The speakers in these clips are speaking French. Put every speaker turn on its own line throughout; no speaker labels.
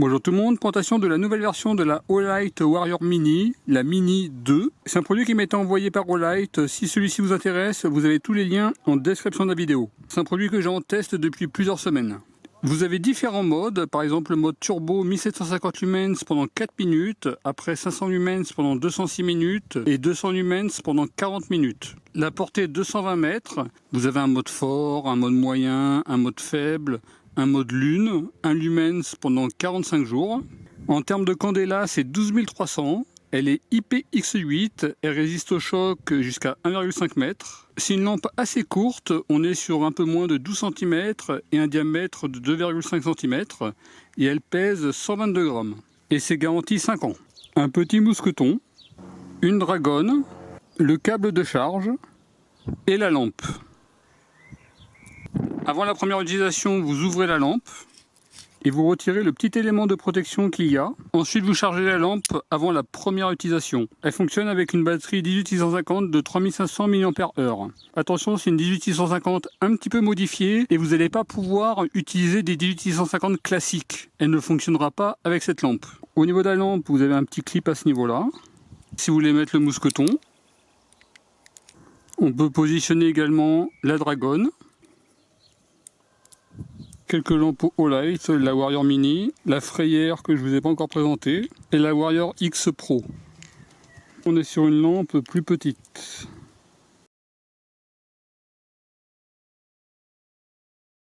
Bonjour tout le monde, présentation de la nouvelle version de la Olight Warrior Mini, la Mini 2. C'est un produit qui m'a été envoyé par Olight. Si celui-ci vous intéresse, vous avez tous les liens en description de la vidéo. C'est un produit que j'ai en test depuis plusieurs semaines. Vous avez différents modes, par exemple le mode turbo 1750 lumens pendant 4 minutes, après 500 lumens pendant 206 minutes et 200 lumens pendant 40 minutes. La portée est 220 mètres, vous avez un mode fort, un mode moyen, un mode faible, un mode lune, un lumens pendant 45 jours. En termes de candela, c'est 12 300. Elle est IPX8, elle résiste au choc jusqu'à 1,5 m. C'est une lampe assez courte, on est sur un peu moins de 12 cm et un diamètre de 2,5 cm et elle pèse 122 grammes. Et c'est garanti 5 ans. Un petit mousqueton, une dragonne, le câble de charge et la lampe. Avant la première utilisation, vous ouvrez la lampe et vous retirez le petit élément de protection qu'il y a. Ensuite, vous chargez la lampe avant la première utilisation. Elle fonctionne avec une batterie 18650 de 3500 mAh. Attention, c'est une 18650 un petit peu modifiée et vous n'allez pas pouvoir utiliser des 18650 classiques. Elle ne fonctionnera pas avec cette lampe. Au niveau de la lampe, vous avez un petit clip à ce niveau-là. Si vous voulez mettre le mousqueton, on peut positionner également la dragonne. Quelques lampes Olight, la Warrior Mini, la Freyer que je ne vous ai pas encore présentée, et la Warrior X Pro. On est sur une lampe plus petite.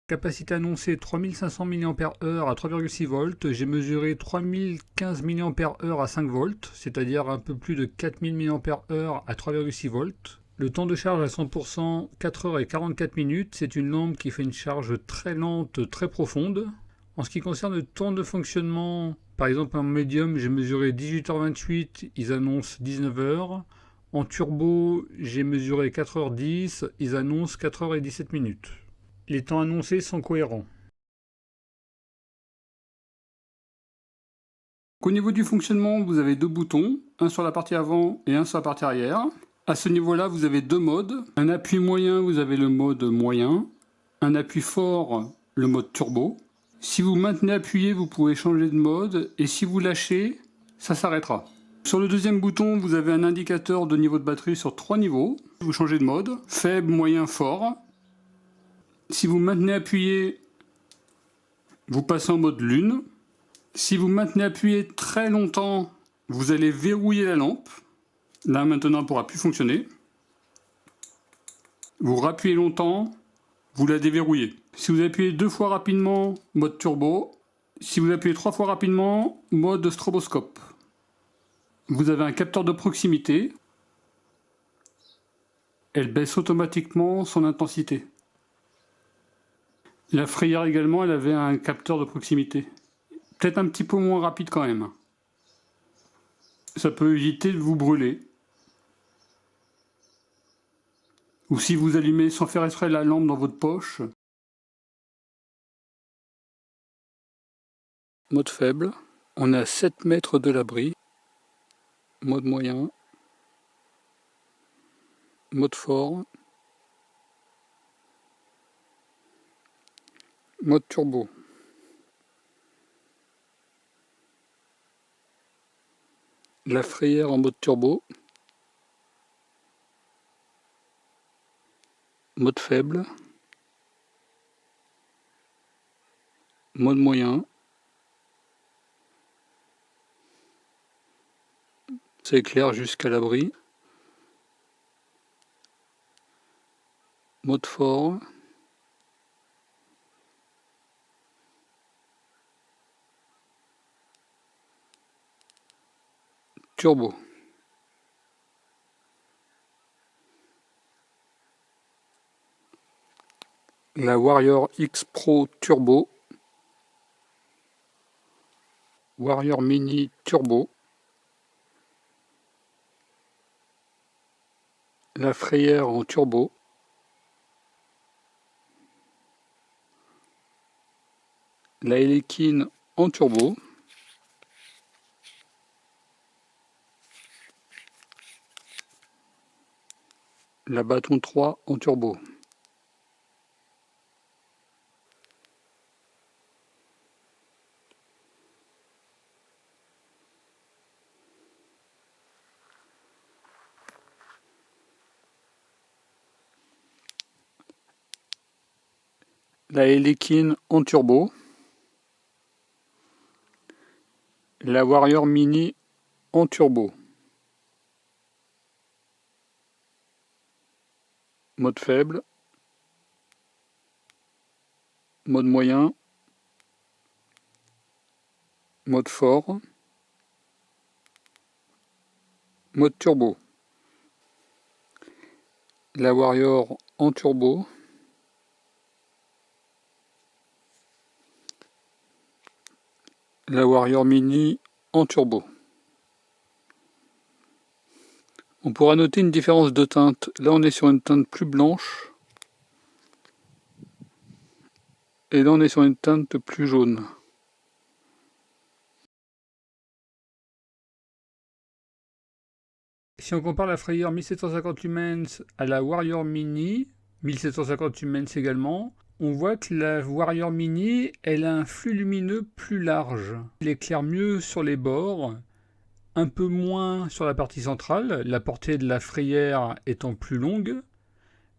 Capacité annoncée 3500 mAh à 3,6 volts. J'ai mesuré 3015 mAh à 5 volts, c'est-à-dire un peu plus de 4000 mAh à 3,6 volts. Le temps de charge à 100%, 4h44. C'est une lampe qui fait une charge très lente, très profonde. En ce qui concerne le temps de fonctionnement, par exemple en médium, j'ai mesuré 18h28, ils annoncent 19h. En turbo, j'ai mesuré 4h10, ils annoncent 4h17. Les temps annoncés sont cohérents. Au niveau du fonctionnement, vous avez deux boutons, un sur la partie avant et un sur la partie arrière. À ce niveau-là, vous avez deux modes. Un appui moyen, vous avez le mode moyen. Un appui fort, le mode turbo. Si vous maintenez appuyé, vous pouvez changer de mode. Et si vous lâchez, ça s'arrêtera. Sur le deuxième bouton, vous avez un indicateur de niveau de batterie sur 3 niveaux. Vous changez de mode. Faible, moyen, fort. Si vous maintenez appuyé, vous passez en mode lune. Si vous maintenez appuyé très longtemps, vous allez verrouiller la lampe. Là maintenant, elle ne pourra plus fonctionner. Vous rappuyez longtemps, vous la déverrouillez. Si vous appuyez 2 fois rapidement, mode turbo. Si vous appuyez 3 fois rapidement, mode stroboscope. Vous avez un capteur de proximité. Elle baisse automatiquement son intensité. La Freyer également, elle avait un capteur de proximité. Peut-être un petit peu moins rapide quand même. Ça peut éviter de vous brûler. Ou si vous allumez sans faire exprès la lampe dans votre poche. Mode faible, on est à 7 mètres de l'abri. Mode moyen. Mode fort. Mode turbo. La Freyer en mode turbo. Mode faible. Mode moyen. Ça éclaire jusqu'à l'abri. Mode fort. Turbo. La Warrior X Pro Turbo. Warrior Mini Turbo. La Freyer en turbo. La Helikin en turbo. La Bâton 3 en turbo. la Elekine en turbo, la Warrior Mini en turbo, mode faible, mode moyen, mode fort, mode turbo, la Warrior en turbo, la Warrior Mini en turbo. On pourra noter une différence de teinte. Là, on est sur une teinte plus blanche. Et là, on est sur une teinte plus jaune. Si on compare la Frayeur 1750 lumens à la Warrior Mini, 1750 lumens également, on voit que la Warrior Mini, elle a un flux lumineux plus large. Elle éclaire mieux sur les bords, un peu moins sur la partie centrale, la portée de la Frayeur étant plus longue,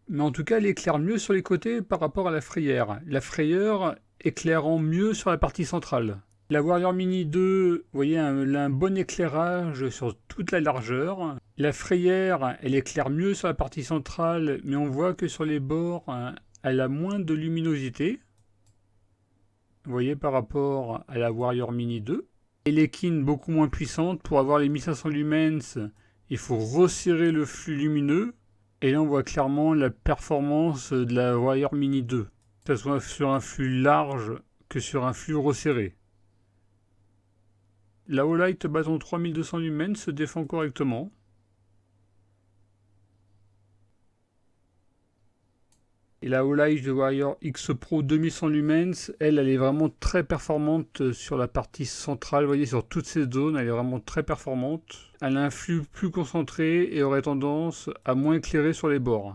mais en tout cas elle éclaire mieux sur les côtés par rapport à la Frayeur éclairant mieux sur la partie centrale. La Warrior Mini 2, vous voyez, elle a un bon éclairage sur toute la largeur. La Frayeur, elle éclaire mieux sur la partie centrale, mais on voit que sur les bords, elle a moins de luminosité. Vous voyez, par rapport à la Warrior Mini 2. Elekine beaucoup moins puissante. Pour avoir les 1500 lumens, il faut resserrer le flux lumineux. Et là, on voit clairement la performance de la Warrior Mini 2. Que ce soit sur un flux large que sur un flux resserré. La Olight bâton 3200 lumens se défend correctement. Et la Olight de Warrior X Pro 2100 lumens, elle est vraiment très performante sur la partie centrale. Vous voyez, sur toutes ces zones, elle est vraiment très performante. Elle a un flux plus concentré et aurait tendance à moins éclairer sur les bords.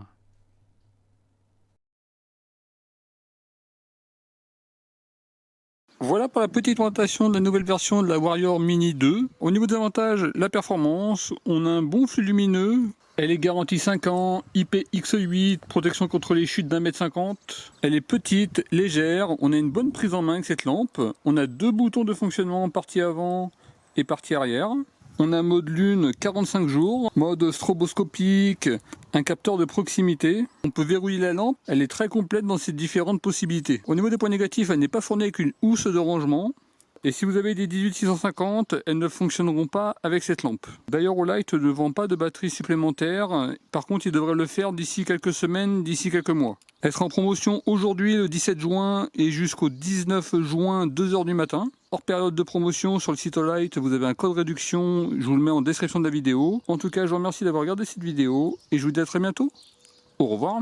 Voilà pour la petite présentation de la nouvelle version de la Warrior Mini 2. Au niveau des avantages, la performance, on a un bon flux lumineux. Elle est garantie 5 ans, IPX8, protection contre les chutes d'1,50 m. Elle est petite, légère, on a une bonne prise en main avec cette lampe. On a deux boutons de fonctionnement, partie avant et partie arrière. On a un mode lune 45 jours, mode stroboscopique, un capteur de proximité. On peut verrouiller la lampe, elle est très complète dans ses différentes possibilités. Au niveau des points négatifs, elle n'est pas fournie avec une housse de rangement. Et si vous avez des 18650, elles ne fonctionneront pas avec cette lampe. D'ailleurs, Olight ne vend pas de batterie supplémentaire. Par contre, il devrait le faire d'ici quelques semaines, d'ici quelques mois. Elle sera en promotion aujourd'hui, le 17 juin, et jusqu'au 19 juin, 2 h du matin. Hors période de promotion sur le site Olight, vous avez un code réduction, je vous le mets en description de la vidéo. En tout cas, je vous remercie d'avoir regardé cette vidéo, et je vous dis à très bientôt. Au revoir.